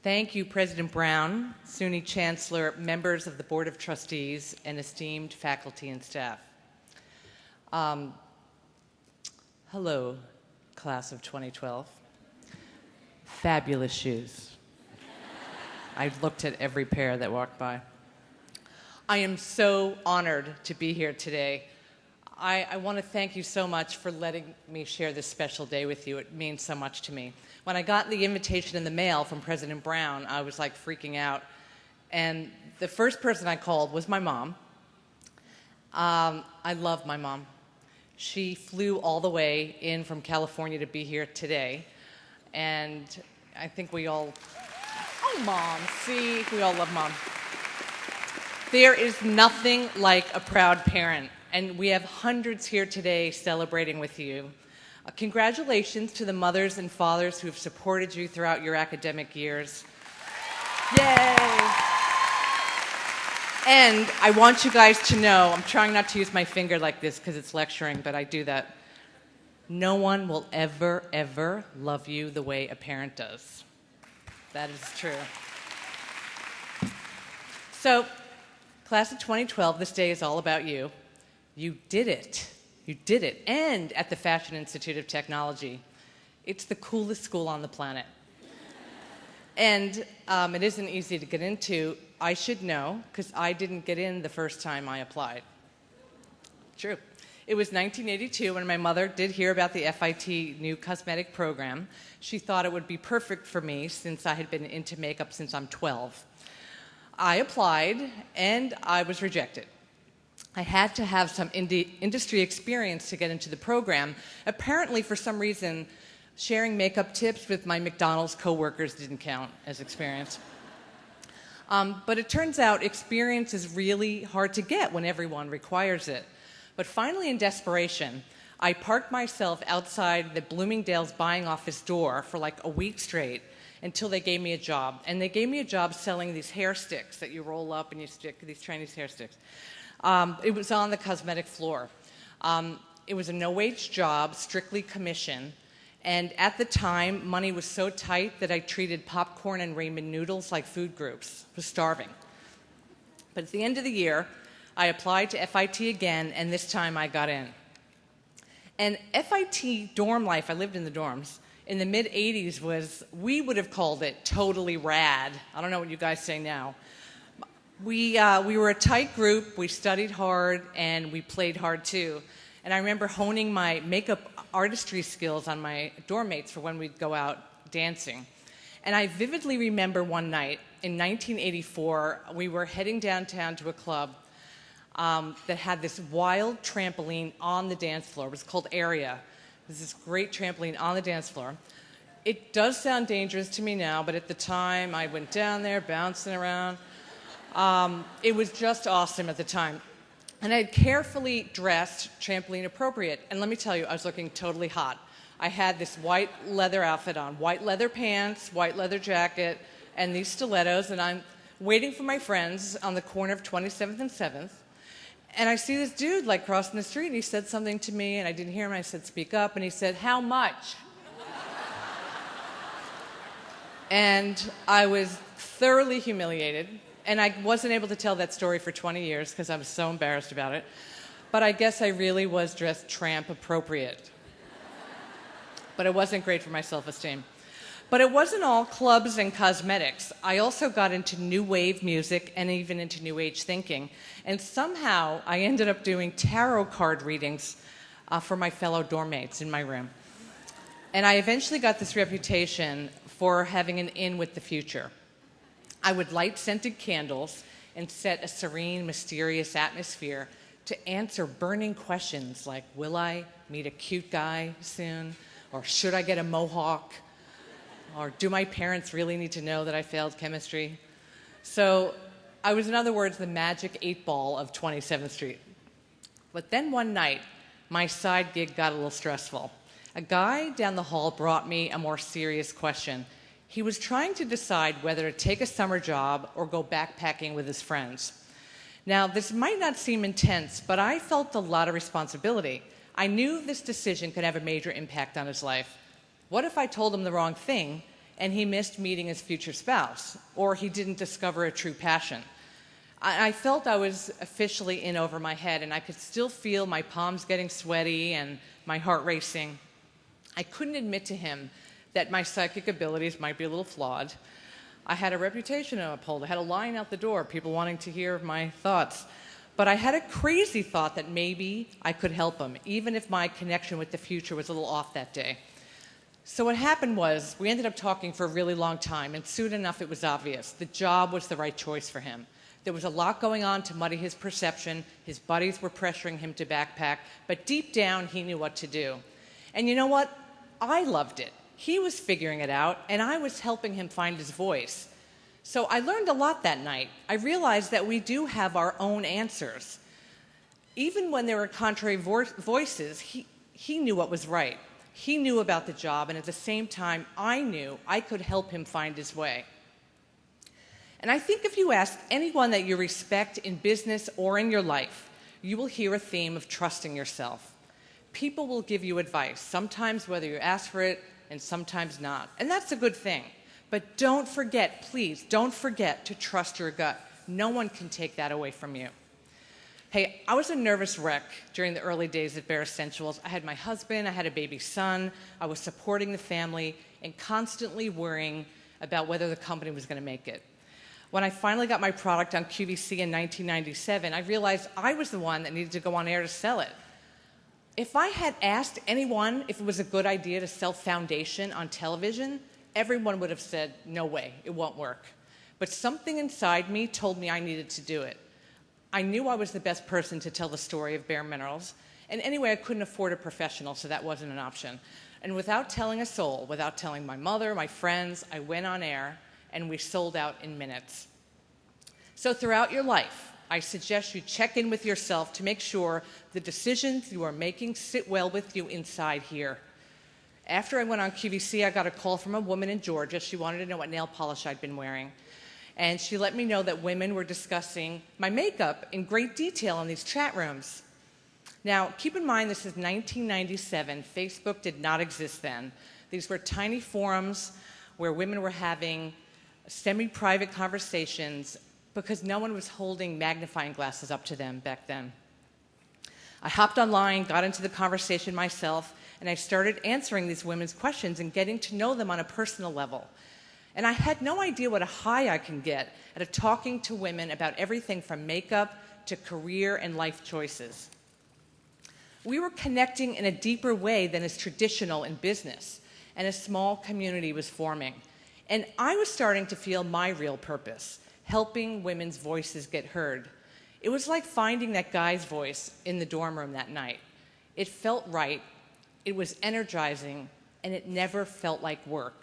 Thank you, President Brown, SUNY Chancellor, members of the Board of Trustees, and esteemed faculty and staff. Hello, class of 2012. Fabulous shoes. I looked at every pair that walked by. I am so honored to be here today. I want to thank you so much for letting me share this special day with you. It means so much to me. When I got the invitation in the mail from President Brown, I was like freaking out. And the first person I called was my mom. I love my mom. She flew all the way in from California to be here today. And I think we all, oh, Mom, see, we all love Mom. There is nothing like a proud parent. And we have hundreds here today celebrating with you. Congratulations to the mothers and fathers who have supported you throughout your academic years. Yay! And I want you guys to know, I'm trying not to use my finger like this because it's lecturing, but I do that. No one will ever, ever love you the way a parent does. That is true. So, class of 2012, this day is all about you. You did it. You did it. And at the Fashion Institute of Technology. It's the coolest school on the planet. And it isn't easy to get into. I should know, because I didn't get in the first time I applied. True. It was 1982 when my mother did hear about the FIT new cosmetic program. She thought it would be perfect for me since I had been into makeup since I'm 12. I applied, and I was rejected. I had to have some industry experience to get into the program. Apparently, for some reason, sharing makeup tips with my McDonald's coworkers didn't count as experience. But it turns out experience is really hard to get when everyone requires it. But finally, in desperation, I parked myself outside the Bloomingdale's buying office door for like a week straight until they gave me a job. And they gave me a job selling these hair sticks that you roll up and you stick, these Chinese hair sticks. It was on the cosmetic floor. It was a no-wage job, strictly commission. And at the time, money was so tight that I treated popcorn and ramen noodles like food groups. I was starving. But at the end of the year, I applied to FIT again, and this time I got in. And FIT dorm life, I lived in the dorms, in the mid-'80s was, we would have called it totally rad. I don't know what you guys say now. We were a tight group, we studied hard, and we played hard too. And I remember honing my makeup artistry skills on my dorm mates for when we'd go out dancing. And I vividly remember one night in 1984, we were heading downtown to a club that had this wild trampoline on the dance floor. It was called Area. It was this great trampoline on the dance floor. It does sound dangerous to me now, but at the time I went down there bouncing around. It was just awesome at the time. And I had carefully dressed trampoline appropriate. And let me tell you, I was looking totally hot. I had this white leather outfit on, white leather pants, white leather jacket, and these stilettos. And I'm waiting for my friends on the corner of 27th and 7th. And I see this dude like crossing the street, and he said something to me, and I didn't hear him. I said, "Speak up." And he said, "How much?" And I was thoroughly humiliated. And I wasn't able to tell that story for 20 years because I was so embarrassed about it. But I guess I really was dressed tramp appropriate. But it wasn't great for my self-esteem. But it wasn't all clubs and cosmetics. I also got into new wave music and even into new age thinking. And somehow I ended up doing tarot card readings for my fellow dorm mates in my room. And I eventually got this reputation for having an in with the future. I would light scented candles and set a serene, mysterious atmosphere to answer burning questions like, will I meet a cute guy soon? Or should I get a mohawk? Or do my parents really need to know that I failed chemistry? So I was, in other words, the magic 8-ball of 27th Street. But then one night, my side gig got a little stressful. A guy down the hall brought me a more serious question. He was trying to decide whether to take a summer job or go backpacking with his friends. Now, this might not seem intense, but I felt a lot of responsibility. I knew this decision could have a major impact on his life. What if I told him the wrong thing and he missed meeting his future spouse, or he didn't discover a true passion. I felt I was officially in over my head, and I could still feel my palms getting sweaty and my heart racing. I couldn't admit to him that my psychic abilities might be a little flawed. I had a reputation to uphold. I had a line out the door, people wanting to hear my thoughts. But I had a crazy thought that maybe I could help him, even if my connection with the future was a little off that day. So what happened was, we ended up talking for a really long time, and soon enough it was obvious. The job was the right choice for him. There was a lot going on to muddy his perception. His buddies were pressuring him to backpack, but deep down he knew what to do. And you know what? I loved it. He was figuring it out, and I was helping him find his voice. So I learned a lot that night. I realized that we do have our own answers. Even when there were contrary voices, he knew what was right. He knew about the job, and at the same time, I knew I could help him find his way. And I think if you ask anyone that you respect in business or in your life, you will hear a theme of trusting yourself. People will give you advice, sometimes whether you ask for it and sometimes not. And that's a good thing. But don't forget, please, don't forget to trust your gut. No one can take that away from you. Hey, I was a nervous wreck during the early days at Bare Essentials. I had my husband, I had a baby son, I was supporting the family, and constantly worrying about whether the company was going to make it. When I finally got my product on QVC in 1997, I realized I was the one that needed to go on air to sell it. If I had asked anyone if it was a good idea to sell foundation on television, everyone would have said, no way, it won't work. But something inside me told me I needed to do it. I knew I was the best person to tell the story of Bare Minerals, and anyway, I couldn't afford a professional, so that wasn't an option. And without telling a soul, without telling my mother, my friends, I went on air, and we sold out in minutes. So throughout your life, I suggest you check in with yourself to make sure the decisions you are making sit well with you inside here. After I went on QVC, I got a call from a woman in Georgia. She wanted to know what nail polish I'd been wearing. And she let me know that women were discussing my makeup in great detail in these chat rooms. Now, keep in mind, this is 1997. Facebook did not exist then. These were tiny forums where women were having semi-private conversations because no one was holding magnifying glasses up to them back then. I hopped online, got into the conversation myself, and I started answering these women's questions and getting to know them on a personal level. And I had no idea what a high I can get out of talking to women about everything from makeup to career and life choices. We were connecting in a deeper way than is traditional in business, and a small community was forming. And I was starting to feel my real purpose, helping women's voices get heard. It was like finding that guy's voice in the dorm room that night. It felt right, it was energizing, and it never felt like work.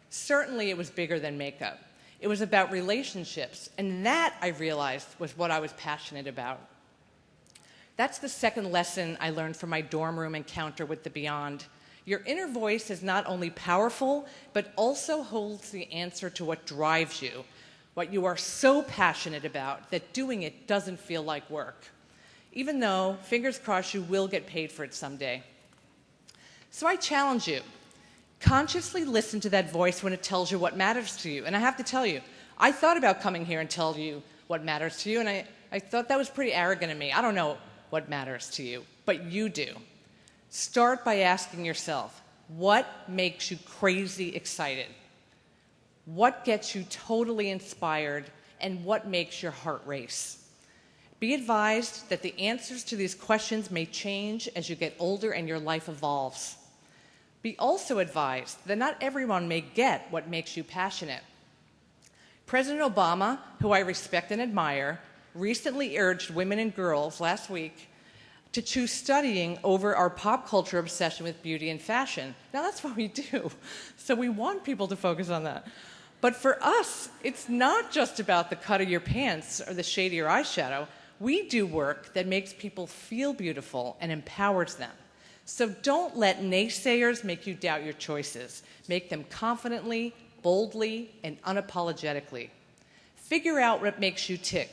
Certainly it was bigger than makeup. It was about relationships, and that, I realized, was what I was passionate about. That's the second lesson I learned from my dorm room encounter with the Beyond. Your inner voice is not only powerful, but also holds the answer to what drives you, what you are so passionate about that doing it doesn't feel like work, even though, fingers crossed, you will get paid for it someday. So I challenge you, consciously listen to that voice when it tells you what matters to you. And I have to tell you, I thought about coming here and tell you what matters to you, and I thought that was pretty arrogant of me. I don't know what matters to you, but you do. Start by asking yourself, what makes you crazy excited? What gets you totally inspired, and what makes your heart race? Be advised that the answers to these questions may change as you get older and your life evolves. Be also advised that not everyone may get what makes you passionate. President Obama, who I respect and admire, recently urged women and girls last week to choose studying over our pop culture obsession with beauty and fashion. Now, that's what we do, so we want people to focus on that. But for us, it's not just about the cut of your pants or the shade of your eyeshadow. We do work that makes people feel beautiful and empowers them. So don't let naysayers make you doubt your choices. Make them confidently, boldly, and unapologetically. Figure out what makes you tick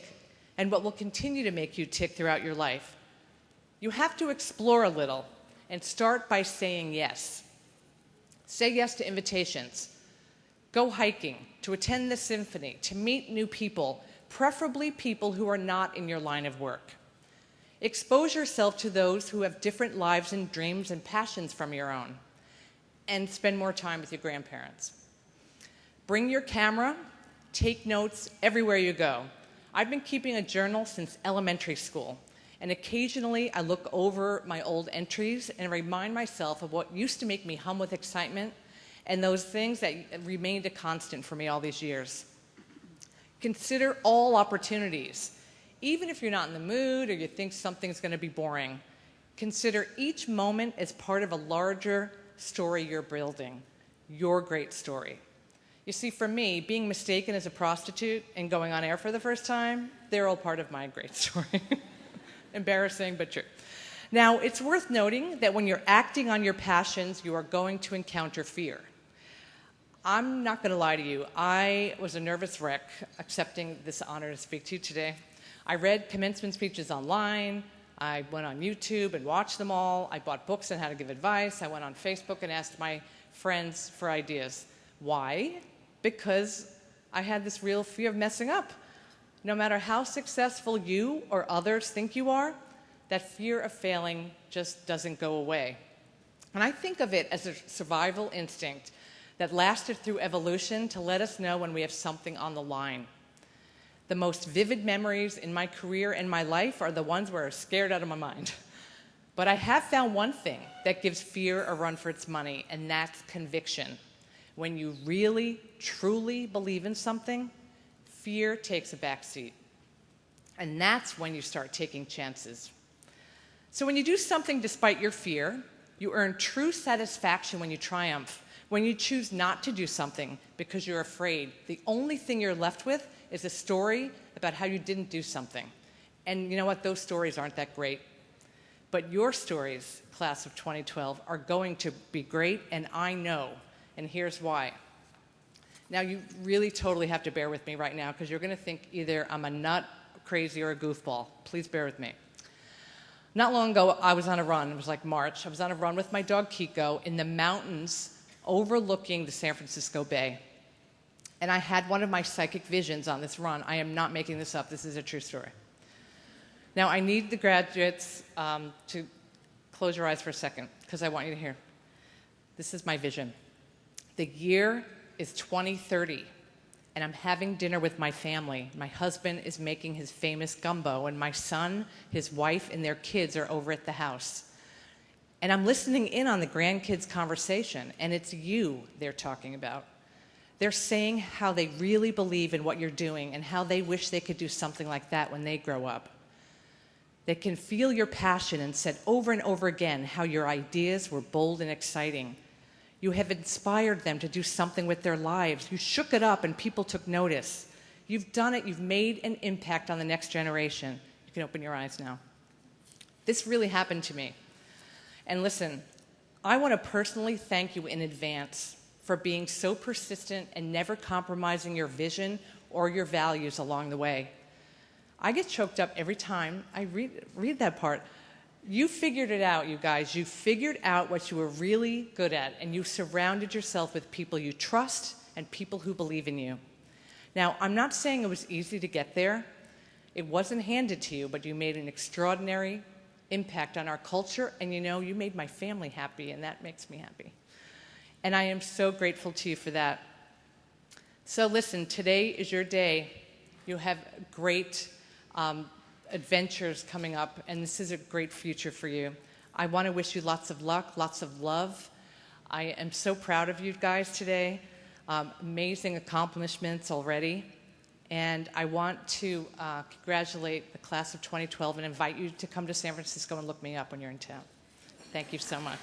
and what will continue to make you tick throughout your life. You have to explore a little and start by saying yes. Say yes to invitations. go hiking, to attend the symphony, to meet new people, preferably people who are not in your line of work. Expose yourself to those who have different lives and dreams and passions from your own, and spend more time with your grandparents. Bring your camera, take notes everywhere you go. I've been keeping a journal since elementary school, and occasionally I look over my old entries and remind myself of what used to make me hum with excitement and those things that remained a constant for me all these years. Consider all opportunities. Even if you're not in the mood or you think something's going to be boring, consider each moment as part of a larger story you're building, your great story. You see, for me, being mistaken as a prostitute and going on air for the first time, they're all part of my great story. Embarrassing, but true. Now, it's worth noting that when you're acting on your passions, you are going to encounter fear. I'm not going to lie to you. I was a nervous wreck accepting this honor to speak to you today. I read commencement speeches online. I went on YouTube and watched them all. I bought books on how to give advice. I went on Facebook and asked my friends for ideas. Why? Because I had this real fear of messing up. No matter how successful you or others think you are, that fear of failing just doesn't go away. And I think of it as a survival instinct that lasted through evolution to let us know when we have something on the line. The most vivid memories in my career and my life are the ones where I was scared out of my mind. But I have found one thing that gives fear a run for its money, and that's conviction. When you really, truly believe in something, fear takes a back seat. And that's when you start taking chances. So when you do something despite your fear, you earn true satisfaction when you triumph. When you choose not to do something because you're afraid, the only thing you're left with is a story about how you didn't do something. And you know what? Those stories aren't that great. But your stories, class of 2012, are going to be great, and I know. And here's why. Now, you really totally have to bear with me right now because you're going to think either I'm a nut, crazy, or a goofball. Please bear with me. Not long ago, I was on a run. It was like March. I was on a run with my dog, Kiko, in the mountains overlooking the San Francisco Bay. And I had one of my psychic visions on this run. I am not making this up. This is a true story. Now, I need the graduates to close your eyes for a second because I want you to hear. This is my vision. The year is 2030, and I'm having dinner with my family. My husband is making his famous gumbo, and my son, his wife, and their kids are over at the house. And I'm listening in on the grandkids' conversation, and it's you they're talking about. They're saying how they really believe in what you're doing and how they wish they could do something like that when they grow up. They can feel your passion and said over and over again how your ideas were bold and exciting. You have inspired them to do something with their lives. You shook it up and people took notice. You've done it. You've made an impact on the next generation. You can open your eyes now. This really happened to me. And listen, I want to personally thank you in advance for being so persistent and never compromising your vision or your values along the way. I get choked up every time I read that part. You figured it out, you guys. You figured out what you were really good at, and you surrounded yourself with people you trust and people who believe in you. Now, I'm not saying it was easy to get there. It wasn't handed to you, but you made an extraordinary impact on our culture, and you made my family happy, and that makes me happy. And I am so grateful to you for that. So listen, today is your day. You have great adventures coming up, and this is a great future for you. I want to wish you lots of luck, lots of love. I am so proud of you guys today. Amazing accomplishments already. And I want to congratulate the class of 2012 and invite you to come to San Francisco and look me up when you're in town. Thank you so much.